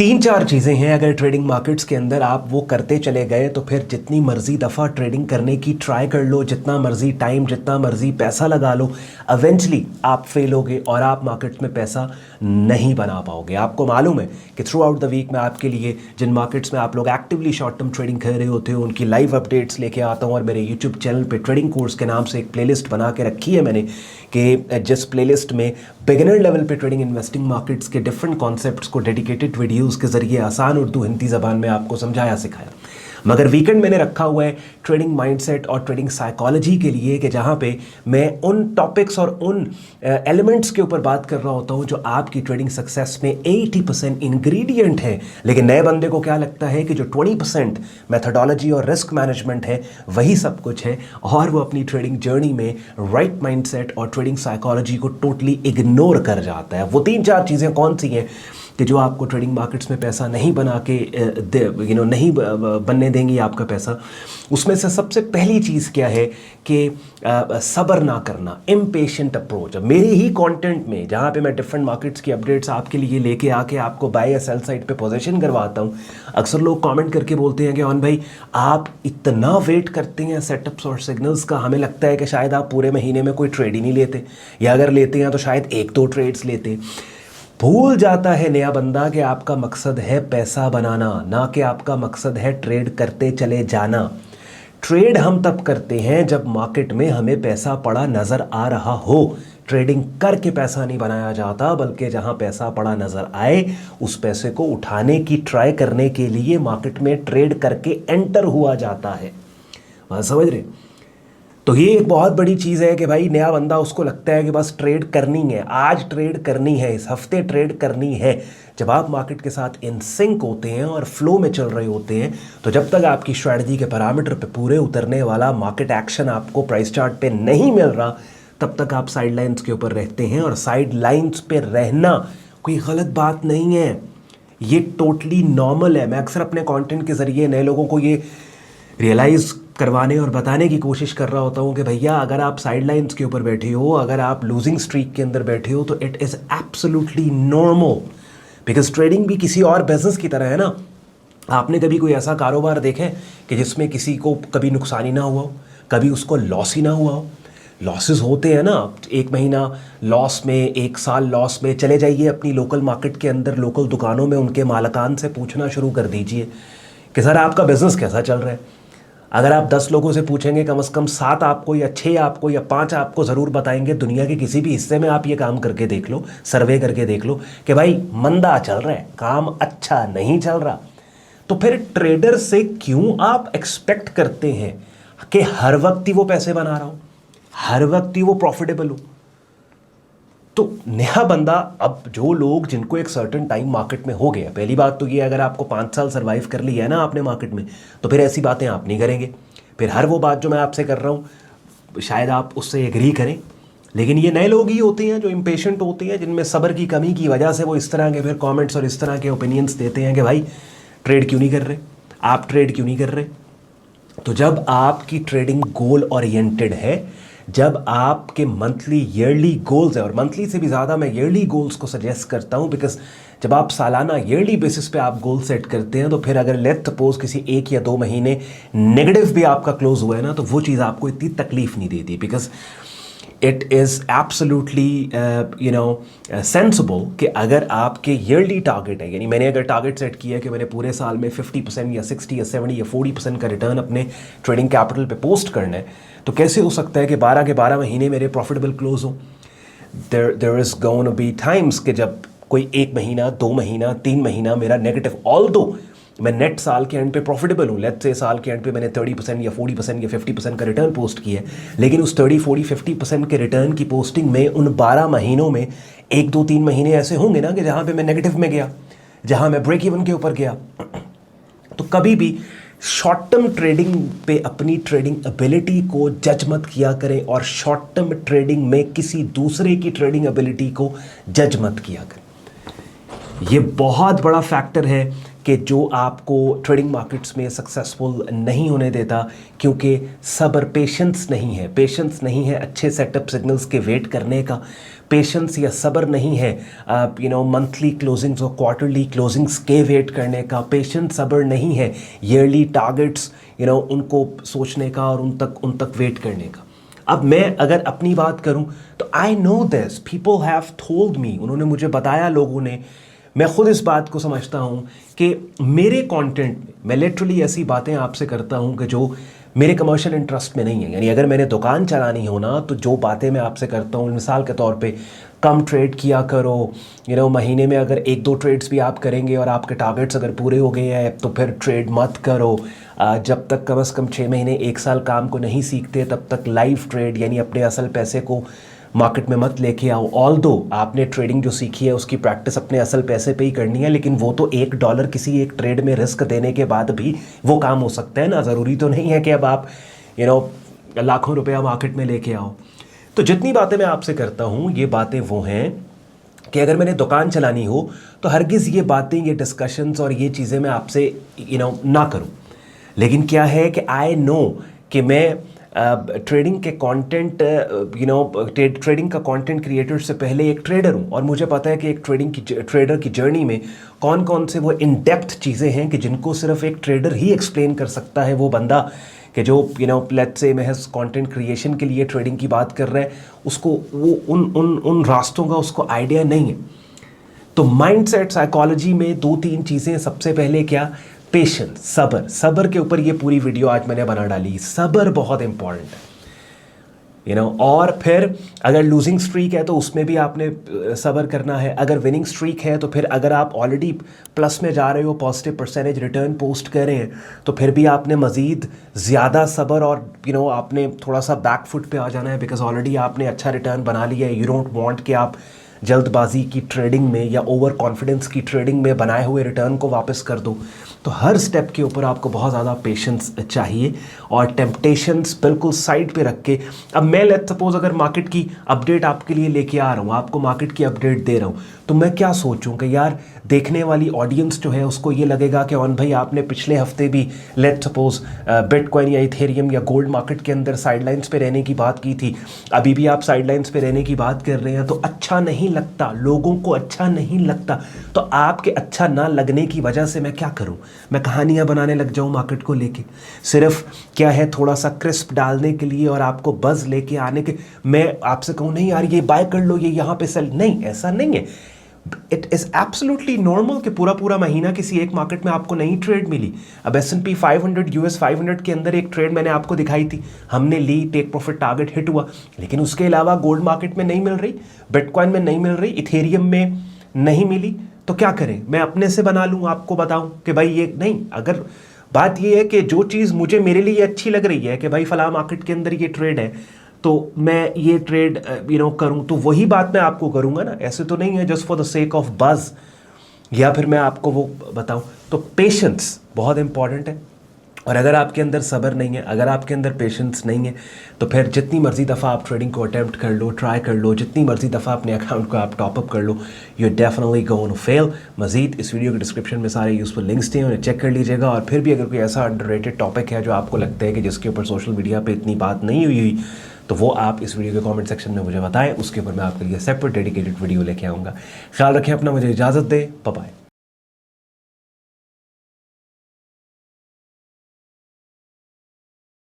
तीन चार चीज़ें हैं, अगर ट्रेडिंग मार्केट्स के अंदर आप वो करते चले गए तो फिर जितनी मर्जी दफ़ा ट्रेडिंग करने की ट्राई कर लो, जितना मर्जी टाइम, जितना मर्जी पैसा लगा लो, इवेंचुअली आप फेल होगे और आप मार्केट्स में पैसा नहीं बना पाओगे। आपको मालूम है कि थ्रू आउट द वीक मैं आपके लिए जिन मार्केट्स में आप लोग एक्टिवली शॉर्ट टर्म ट्रेडिंग कर रहे होते हो उनकी लाइव अपडेट्स लेके आता हूँ, और मेरे यूट्यूब चैनल पे ट्रेडिंग कोर्स के नाम से एक प्लेलिस्ट बना के रखी है मैंने, कि जिस प्लेलिस्ट में बिगिनर लेवल पे ट्रेडिंग इन्वेस्टिंग मार्केट्स के डिफरेंट कॉन्सेप्ट्स को डेडिकेटेड वीडियोस के जरिए आसान उर्दू हिंदी ज़बान में आपको समझाया सिखाया। मगर वीकेंड मैंने रखा हुआ है ट्रेडिंग माइंडसेट और ट्रेडिंग साइकोलॉजी के लिए, कि जहाँ पे मैं उन टॉपिक्स और उन एलिमेंट्स के ऊपर बात कर रहा होता हूँ जो आपकी ट्रेडिंग सक्सेस में 80% इंग्रेडिएंट है। लेकिन नए बंदे को क्या लगता है कि जो 20% मेथडोलॉजी और रिस्क मैनेजमेंट है वही सब कुछ है, और वो अपनी ट्रेडिंग जर्नी में राइट माइंडसेट और ट्रेडिंग साइकोलॉजी को टोटली इग्नोर कर जाता है। वो तीन चार चीज़ें कौन सी हैं कि जो आपको ट्रेडिंग मार्केट्स में पैसा नहीं बना के नहीं बनने देंगी आपका पैसा। उसमें से सबसे पहली चीज़ क्या है कि सब्र ना करना, इम्पेशेंट अप्रोच। मेरे ही कंटेंट में जहाँ पे मैं डिफरेंट मार्केट्स की अपडेट्स आपके लिए लेके आके आपको बाय या सेल साइड पे पोजीशन करवाता हूँ, अक्सर लोग कमेंट करके बोलते हैं कि ऑन भाई आप इतना वेट करते हैं सेटअप्स और सिग्नल्स का, हमें लगता है कि शायद आप पूरे महीने में कोई ट्रेड ही नहीं लेते, या अगर लेते हैं तो शायद एक दो ट्रेड्स लेते। भूल जाता है नया बंदा कि आपका मकसद है पैसा बनाना, ना कि आपका मकसद है ट्रेड करते चले जाना। ट्रेड हम तब करते हैं जब मार्केट में हमें पैसा पड़ा नज़र आ रहा हो। ट्रेडिंग करके पैसा नहीं बनाया जाता, बल्कि जहां पैसा पड़ा नज़र आए उस पैसे को उठाने की ट्राई करने के लिए मार्केट में ट्रेड करके एंटर हुआ जाता है। वह समझ रहे? तो ये एक बहुत बड़ी चीज़ है कि भाई नया बंदा उसको लगता है कि बस ट्रेड करनी है, आज ट्रेड करनी है, इस हफ्ते ट्रेड करनी है। जब आप मार्केट के साथ इन सिंक होते हैं और फ्लो में चल रहे होते हैं, तो जब तक आपकी स्ट्रैटेजी के पैरामीटर पे पूरे उतरने वाला मार्केट एक्शन आपको प्राइस चार्ट पे नहीं मिल रहा, तब तक आप साइड लाइन्स के ऊपर रहते हैं। और साइड लाइन्स पे रहना कोई गलत बात नहीं है, ये टोटली नॉर्मल है। मैं अक्सर अपने कॉन्टेंट के ज़रिए नए लोगों को ये रियलाइज़ करवाने और बताने की कोशिश कर रहा होता हूँ कि भैया अगर आप साइड लाइन्स के ऊपर बैठे हो, अगर आप लूजिंग स्ट्रीक के अंदर बैठे हो, तो it is absolutely normal, because trading भी किसी और बिजनेस की तरह है ना। आपने कभी कोई ऐसा कारोबार देखा है कि जिसमें किसी को कभी नुकसान ही ना हुआ हो, कभी उसको लॉस ही ना हुआ हो? लॉसेस होते हैं ना, एक महीना लॉस में, एक साल लॉस में। चले जाइए अपनी लोकल मार्केट के अंदर, लोकल दुकानों में उनके मालिकान से पूछना शुरू कर दीजिए कि सर आपका बिज़नेस कैसा चल रहा है। अगर आप 10 लोगों से पूछेंगे, कम से कम 7 आपको या 6 आपको या 5 आपको ज़रूर बताएंगे, दुनिया के किसी भी हिस्से में आप ये काम करके देख लो, सर्वे करके देख लो कि भाई मंदा चल रहा है, काम अच्छा नहीं चल रहा। तो फिर ट्रेडर से क्यों आप एक्सपेक्ट करते हैं कि हर वक्त ही वो पैसे बना रहा हो, हर वक्त ही वो प्रॉफिटेबल हो? तो नया बंदा, अब जो लोग जिनको एक सर्टेन टाइम मार्केट में हो गया, पहली बात तो ये, अगर आपको 5 साल सर्वाइव कर लिया है ना आपने मार्केट में, तो फिर ऐसी बातें आप नहीं करेंगे। फिर हर वो बात जो मैं आपसे कर रहा हूँ शायद आप उससे एग्री करें, लेकिन ये नए लोग ही होते हैं जो इम्पेशेंट होते हैं, जिनमें सब्र की कमी की वजह से वो इस तरह के फिर कॉमेंट्स और इस तरह के ओपिनियंस देते हैं कि भाई ट्रेड क्यों नहीं कर रहे, आप ट्रेड क्यों नहीं कर रहे। तो जब आपकी ट्रेडिंग गोल ओरिएंटेड है, जब आपके मंथली ईयरली गोल्स है, और मंथली से भी ज़्यादा मैं ईयरली गोल्स को सजेस्ट करता हूँ, बिकॉज जब आप सालाना ईयरली बेसिस पे आप गोल सेट करते हैं, तो फिर अगर लेट सपोज किसी 1 या 2 महीने नेगेटिव भी आपका क्लोज हुआ है ना, तो वो चीज़ आपको इतनी तकलीफ नहीं देती, because it is absolutely sensible कि अगर आपके ईयरली टारगेट है, यानी मैंने अगर टारगेट सेट किया है कि मैंने पूरे साल में 50% या 60 या 70 या 40% का रिटर्न अपने ट्रेडिंग कैपिटल पे पोस्ट करना है, तो कैसे हो सकता है कि 12 के 12 महीने मेरे प्रॉफिटेबल क्लोज हो? There is going to be times कि जब कोई 1 महीना, 2 महीना, 3 महीना मेरा नेगेटिव, ऑल्दो मैं नेट साल के एंड पे प्रॉफिटेबल हूँ, लेट्स से साल के एंड पे मैंने 30% या 40% या 50% का रिटर्न पोस्ट किया है, लेकिन उस 30, 40, 50% के रिटर्न की पोस्टिंग में उन 12 महीनों में 1, 2, 3 महीने ऐसे होंगे ना कि जहाँ पे मैं नेगेटिव में गया, जहाँ मैं ब्रेक इवन के ऊपर गया। तो कभी भी शॉर्ट टर्म ट्रेडिंग पे अपनी ट्रेडिंग एबिलिटी को जज मत किया करें, और शॉर्ट टर्म ट्रेडिंग में किसी दूसरे की ट्रेडिंग एबिलिटी को जज मत किया करें। ये बहुत बड़ा फैक्टर है कि जो आपको ट्रेडिंग मार्केट्स में सक्सेसफुल नहीं होने देता, क्योंकि सब्र, पेशेंस नहीं है, पेशेंस नहीं है अच्छे सेटअप सिग्नल्स के वेट करने का, पेशेंस या सब्र नहीं है मंथली क्लोजिंग्स और क्वार्टरली क्लोजिंग्स के वेट करने का, पेशेंस सब्र नहीं है ईयरली टारगेट्स उनको सोचने का और उन तक वेट करने का। अब मैं अगर अपनी बात करूं तो I know this, people have told me, उन्होंने मुझे बताया, लोगों ने, मैं खुद इस बात को समझता हूं कि मेरे कंटेंट में मैं लिटरली ऐसी बातें आपसे करता हूं कि जो मेरे कमर्शियल इंटरेस्ट में नहीं है। यानी अगर मैंने दुकान चलानी हो ना, तो जो बातें मैं आपसे करता हूँ, मिसाल के तौर पे कम ट्रेड किया करो, महीने में अगर 1-2 ट्रेड्स भी आप करेंगे और आपके टारगेट्स अगर पूरे हो गए हैं तो फिर ट्रेड मत करो। जब तक कम से कम 6 महीने 1 साल काम को नहीं सीखते तब तक लाइव ट्रेड यानी अपने असल पैसे को मार्केट में मत लेके आओ। ऑल्दो आपने ट्रेडिंग जो सीखी है उसकी प्रैक्टिस अपने असल पैसे पे ही करनी है, लेकिन वो तो $1 किसी एक ट्रेड में रिस्क देने के बाद भी वो काम हो सकता है ना। ज़रूरी तो नहीं है कि अब आप लाखों रुपया मार्केट में लेके आओ। तो जितनी बातें मैं आपसे करता हूँ ये बातें वो हैं कि अगर मैंने दुकान चलानी हो तो हरगिज़ ये बातें, ये डिस्कशंस और ये चीज़ें मैं आपसे ना करूँ। लेकिन क्या है कि आई नो कि मैं ट्रेडिंग के कंटेंट ट्रेडिंग का कंटेंट क्रिएटर से पहले एक ट्रेडर हूँ, और मुझे पता है कि एक ट्रेडर की जर्नी में कौन कौन से वो इन डेप्थ चीज़ें हैं कि जिनको सिर्फ एक ट्रेडर ही एक्सप्लेन कर सकता है। वो बंदा कि जो लेट्स से महज कंटेंट क्रिएशन के लिए ट्रेडिंग की बात कर रहा है, उसको वो उन रास्तों का उसको आइडिया नहीं है। तो माइंडसेट साइकोलॉजी में 2-3 चीज़ें, सबसे पहले क्या, पेशेंस, सब्र के ऊपर ये पूरी वीडियो आज मैंने बना डाली। सब्र बहुत इंपॉर्टेंट है और फिर अगर लूजिंग स्ट्रीक है तो उसमें भी आपने सब्र करना है। अगर विनिंग स्ट्रीक है तो फिर अगर आप ऑलरेडी प्लस में जा रहे हो, पॉजिटिव परसेंटेज रिटर्न पोस्ट कर रहे हैं, तो फिर भी आपने मज़ीद ज़्यादा सब्र और आपने थोड़ा सा बैक फुट पे आ जाना है, बिकॉज ऑलरेडी आपने अच्छा रिटर्न बना लिया है। यू डोंट वांट कि आप जल्दबाजी की ट्रेडिंग में या ओवर कॉन्फिडेंस की ट्रेडिंग में बनाए हुए रिटर्न को वापस कर दो। तो हर स्टेप के ऊपर आपको बहुत ज़्यादा पेशेंस चाहिए और टेम्पटेशंस बिल्कुल साइड पे रख के। अब मैं लेट सपोज अगर मार्केट की अपडेट आपके लिए लेके आ रहा हूँ, आपको मार्केट की अपडेट दे रहा हूँ, तो मैं क्या सोचूं कि यार देखने वाली ऑडियंस जो है उसको ये लगेगा कि ऑन भाई आपने पिछले हफ्ते भी लेट सपोज बिटकॉइन या इथेरियम या गोल्ड मार्केट के अंदर साइडलाइंस पे रहने की बात की थी, अभी भी आप साइडलाइंस पे रहने की बात कर रहे हैं, तो अच्छा नहीं लगता, लोगों को अच्छा नहीं लगता। तो आपके अच्छा ना लगने की वजह से मैं क्या करूं, मैं कहानियां बनाने लग जाऊं मार्केट को लेके, सिर्फ क्या है थोड़ा सा क्रिस्प डालने के लिए और आपको बज़ लेके आने के। मैं आपसे कहूं नहीं यार ये बाय कर लो, ये यहाँ पे सेल, नहीं, ऐसा नहीं है। इट इज़ एब्सोल्युटली नॉर्मल कि पूरा महीना किसी एक मार्केट में आपको नई ट्रेड मिली। अब S&P 500 US 500 के अंदर एक ट्रेड मैंने आपको दिखाई थी, हमने ली, टेक प्रॉफिट टारगेट हिट हुआ, लेकिन उसके अलावा गोल्ड मार्केट में नहीं मिल रही, बिटकॉइन में नहीं मिल रही, इथेरियम में नहीं मिली, तो क्या करें, मैं अपने से बना लूँ, आपको बताऊँ कि भाई ये नहीं। अगर बात ये है कि जो चीज़ मुझे मेरे लिए अच्छी लग रही है कि भाई फलां मार्केट के अंदर ये ट्रेड है, तो मैं ये ट्रेड करूं, तो वही बात मैं आपको करूंगा ना। ऐसे तो नहीं है just for the sake of buzz या फिर मैं आपको वो बताऊं। तो पेशेंस बहुत इंपॉर्टेंट है, और अगर आपके अंदर सब्र नहीं है, अगर आपके अंदर पेशेंस नहीं है, तो फिर जितनी मर्जी दफ़ा आप ट्रेडिंग को अटैम्प्ट कर लो, ट्राई कर लो, जितनी मर्जी दफ़ा अपने अकाउंट को आप टॉपअप कर लो, you definitely going to fail. मज़ीद इस वीडियो के डिस्क्रिप्शन में सारे यूज़फुल लिंक्स थे, उन्हें चेक कर लीजिएगा। और फिर भी अगर कोई ऐसा अंडररेटेड टॉपिक है जो आपको लगता है कि जिसके ऊपर सोशल मीडिया पर इतनी बात नहीं हुई, तो वो आप इस वीडियो के कमेंट सेक्शन में मुझे बताएं, उसके ऊपर मैं आपके लिए सेपरेट डेडिकेटेड वीडियो लेके आऊँगा। ख्याल रखें अपना, मुझे इजाज़त दें, बाय बाय।